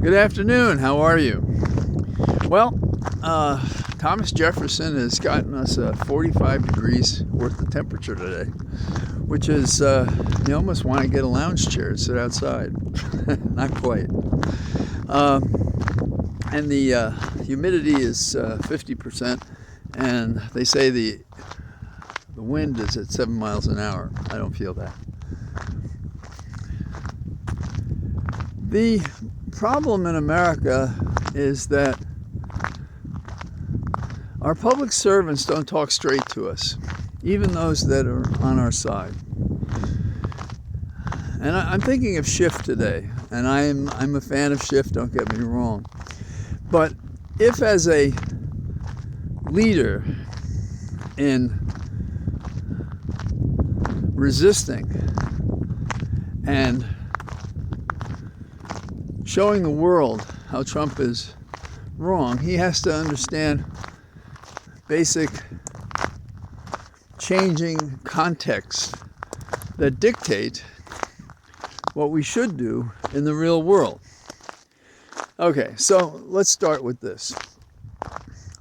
Good afternoon. How are you? Well, Thomas Jefferson has gotten us 45 degrees worth of temperature today, which is, you almost want to get a lounge chair and sit outside. Not quite. And the humidity is 50%, and they say the wind is at 7 miles an hour. I don't feel that. The problem in America is that our public servants don't talk straight to us, even those that are on our side. And I'm thinking of Schiff today, and I'm a fan of Schiff, don't get me wrong. But if as a leader in resisting and showing the world how Trump is wrong, he has to understand basic changing context that dictate what we should do in the real world. Okay, so let's start with this.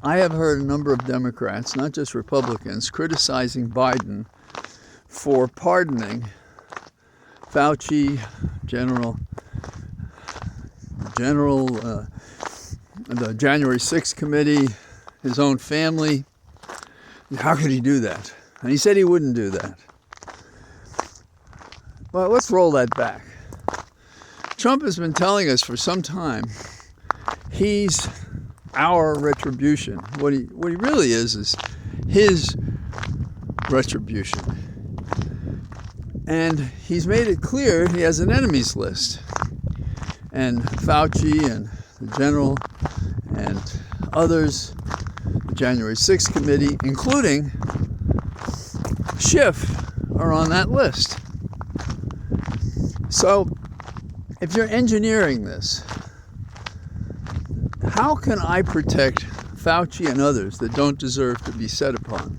I have heard a number of Democrats, not just Republicans, criticizing Biden for pardoning Fauci, the January 6th committee, his own family. How could he do that? And he said he wouldn't do that. Well, let's roll that back. Trump has been telling us for some time he's our retribution. What he really is his retribution. And he's made it clear he has an enemies list. And Fauci and the general and others, the January 6th committee, including Schiff, are on that list. So if you're engineering this, how can I protect Fauci and others that don't deserve to be set upon?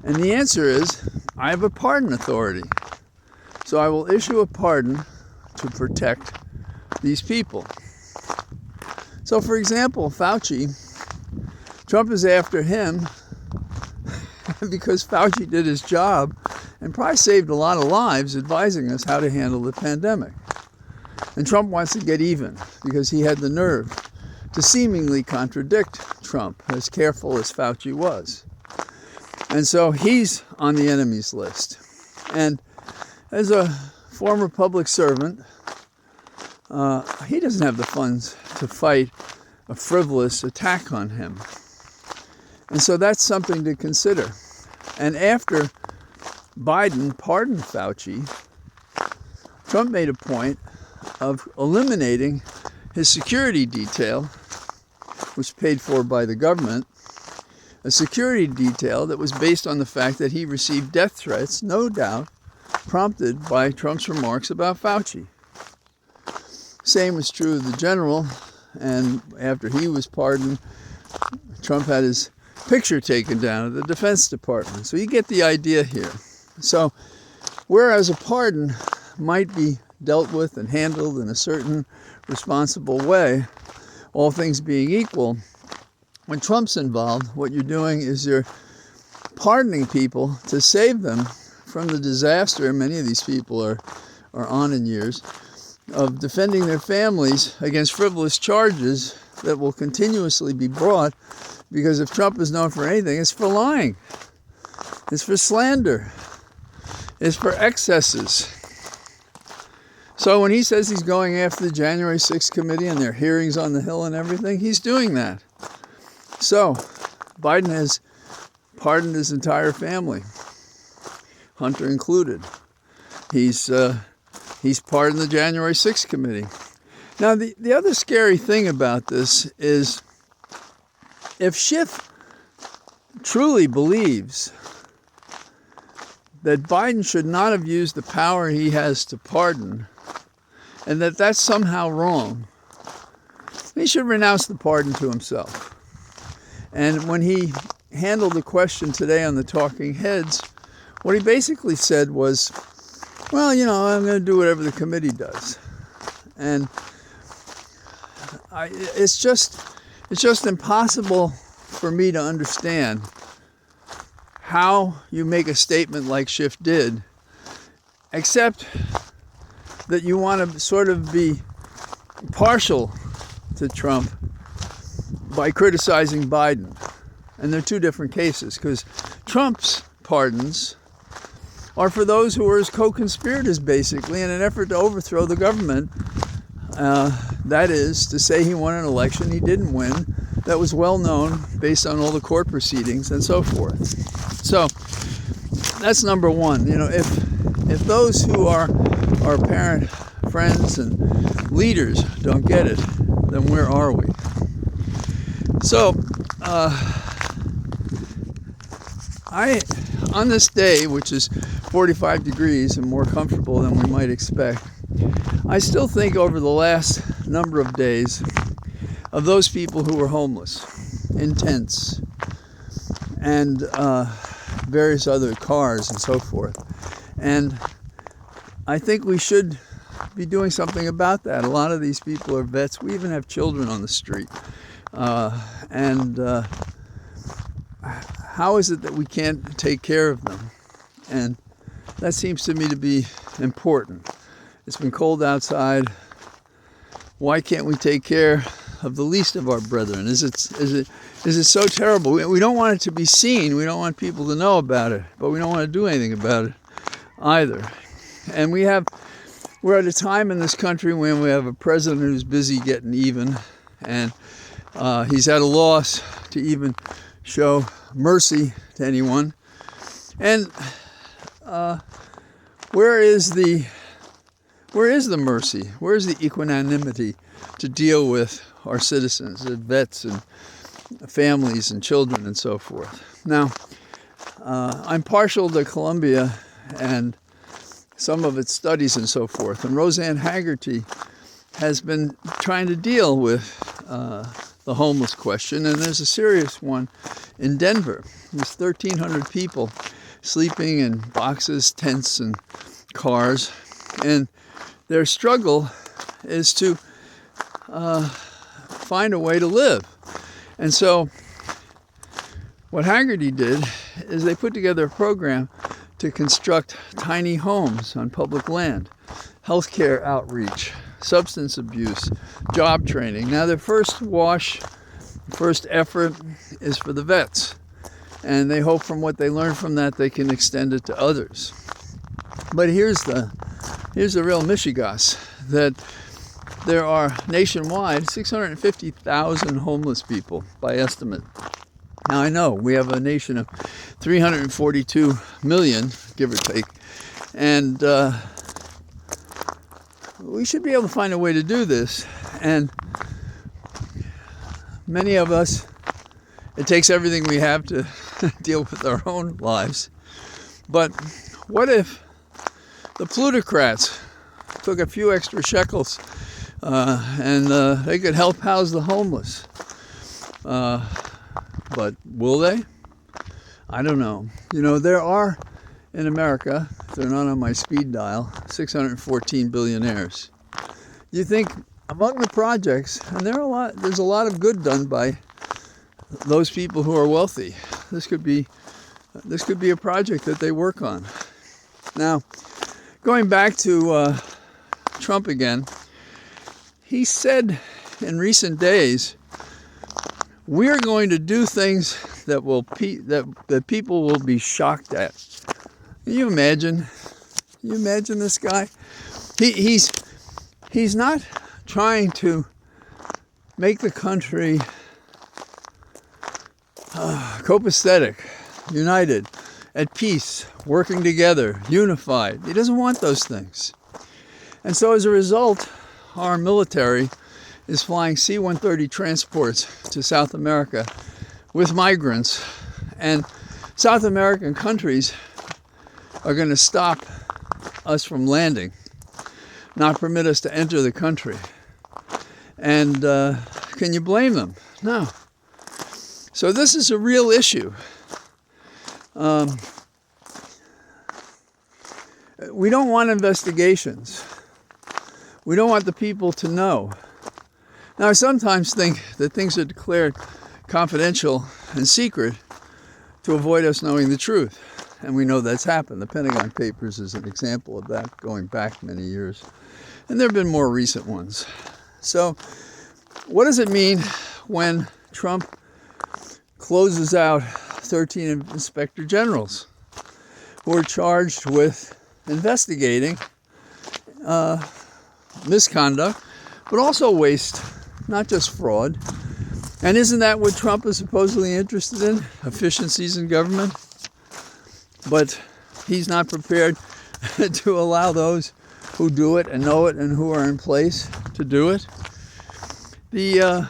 And the answer is, I have a pardon authority. So I will issue a pardon to protect these people. So for example, Fauci, Trump is after him because Fauci did his job and probably saved a lot of lives advising us how to handle the pandemic. And Trump wants to get even because he had the nerve to seemingly contradict Trump, as careful as Fauci was. And so he's on the enemies list. And as a former public servant, he doesn't have the funds to fight a frivolous attack on him. And so that's something to consider. And after Biden pardoned Fauci, Trump made a point of eliminating his security detail, which was paid for by the government, a security detail that was based on the fact that he received death threats, no doubt, prompted by Trump's remarks about Fauci. Same was true of the general, and after he was pardoned, Trump had his picture taken down at the Defense Department. So you get the idea here. So whereas a pardon might be dealt with and handled in a certain responsible way, all things being equal, when Trump's involved, what you're doing is you're pardoning people to save them from the disaster many of these people are on in years, of defending their families against frivolous charges that will continuously be brought, because if Trump is known for anything, it's for lying, it's for slander, it's for excesses. So when he says he's going after the January 6th committee and their hearings on the Hill and everything, he's doing that. So Biden has pardoned his entire family, Hunter included. He's pardoned the January 6th committee. Now, the other scary thing about this is if Schiff truly believes that Biden should not have used the power he has to pardon, and that that's somehow wrong, he should renounce the pardon to himself. And when he handled the question today on the Talking Heads, what he basically said was, well, I'm going to do whatever the committee does. And it's just impossible for me to understand how you make a statement like Schiff did, except that you want to sort of be partial to Trump by criticizing Biden. And they're two different cases, because Trump's pardons are for those who were his co-conspirators, basically, in an effort to overthrow the government. That is to say, he won an election he didn't win, that was well known based on all the court proceedings and so forth. So that's number one. You know, if those who are our parent friends and leaders don't get it, then where are we? So on this day, which is 45 degrees and more comfortable than we might expect, I still think over the last number of days of those people who were homeless in tents and various other cars and so forth. And I think we should be doing something about that. A lot of these people are vets. We even have children on the street. How is it that we can't take care of them? And that seems to me to be important. It's been cold outside. Why can't we take care of the least of our brethren? Is it so terrible? We don't want it to be seen. We don't want people to know about it, but we don't want to do anything about it either. And we're at a time in this country when we have a president who's busy getting even, and he's at a loss to even show mercy to anyone. And where is the mercy? Where is the equanimity to deal with our citizens, the vets and families and children and so forth? Now, I'm partial to Columbia and some of its studies and so forth. And Roseanne Haggerty has been trying to deal with the homeless question, and there's a serious one in Denver. There's 1,300 people sleeping in boxes, tents, and cars, and their struggle is to find a way to live. And so what Haggerty did is they put together a program to construct tiny homes on public land, healthcare outreach, substance abuse, job training. Now their first effort is for the vets, and they hope from what they learn from that they can extend it to others. But here's the real mishigas, that there are nationwide 650,000 homeless people by estimate. Now I know we have a nation of 342 million, give or take, and we should be able to find a way to do this. And many of us, it takes everything we have to deal with our own lives. But what if the plutocrats took a few extra shekels and they could help house the homeless? But will they? I don't know. You know, there are in America, they're not on my speed dial, 614 billionaires. You think among the projects, and there's a lot of good done by those people who are wealthy. This could be a project that they work on. Now, going back to Trump again, he said in recent days, we're going to do things that people will be shocked at. Can you imagine? Can you imagine this guy? He's not trying to make the country copacetic, united, at peace, working together, unified. He doesn't want those things. And so as a result, our military is flying C-130 transports to South America with migrants, and South American countries are going to stop us from landing, not permit us to enter the country. And can you blame them? No. So this is a real issue. We don't want investigations. We don't want the people to know. Now, I sometimes think that things are declared confidential and secret to avoid us knowing the truth. And we know that's happened. The Pentagon Papers is an example of that going back many years. And there have been more recent ones. So what does it mean when Trump closes out 13 inspector generals who are charged with investigating misconduct, but also waste, not just fraud? And isn't that what Trump is supposedly interested in? Efficiencies in government? But he's not prepared to allow those who do it and know it and who are in place to do it. The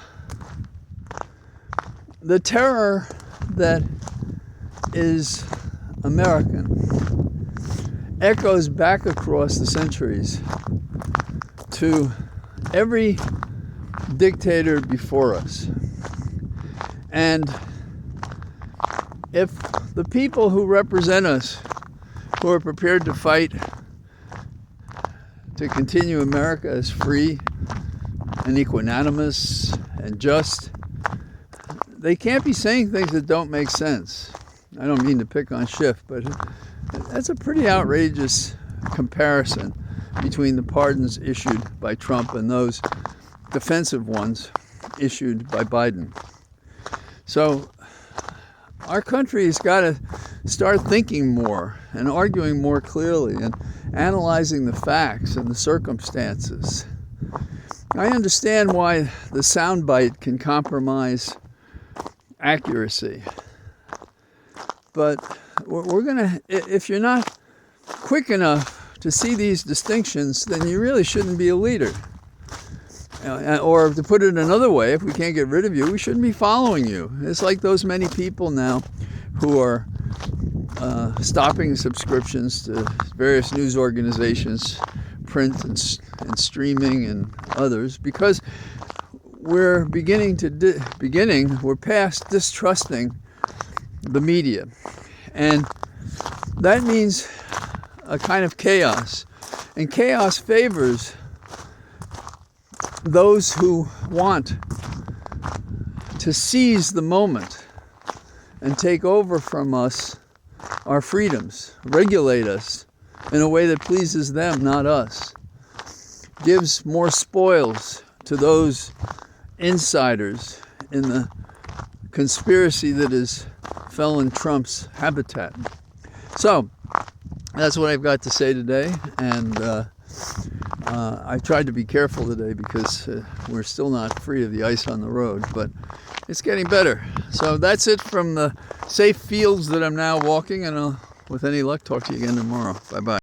terror that is American echoes back across the centuries to every dictator before us. And if the people who represent us, who are prepared to fight to continue America as free and equanimous and just, they can't be saying things that don't make sense. I don't mean to pick on Schiff, but that's a pretty outrageous comparison between the pardons issued by Trump and those defensive ones issued by Biden. So our country has got to start thinking more and arguing more clearly and analyzing the facts and the circumstances. I understand why the soundbite can compromise accuracy. But we're going to, if you're not quick enough to see these distinctions, then you really shouldn't be a leader. Or to put it another way, if we can't get rid of you, we shouldn't be following you. It's like those many people now who are stopping subscriptions to various news organizations, print and streaming and others, because we're we're past distrusting the media. And that means a kind of chaos. And chaos favors those who want to seize the moment and take over from us our freedoms, regulate us in a way that pleases them, not us, gives more spoils to those insiders in the conspiracy that is felon Trump's habitat. So that's what I've got to say today, and I tried to be careful today because we're still not free of the ice on the road, but it's getting better. So that's it from the safe fields that I'm now walking, and I'll, with any luck, talk to you again tomorrow. Bye-bye.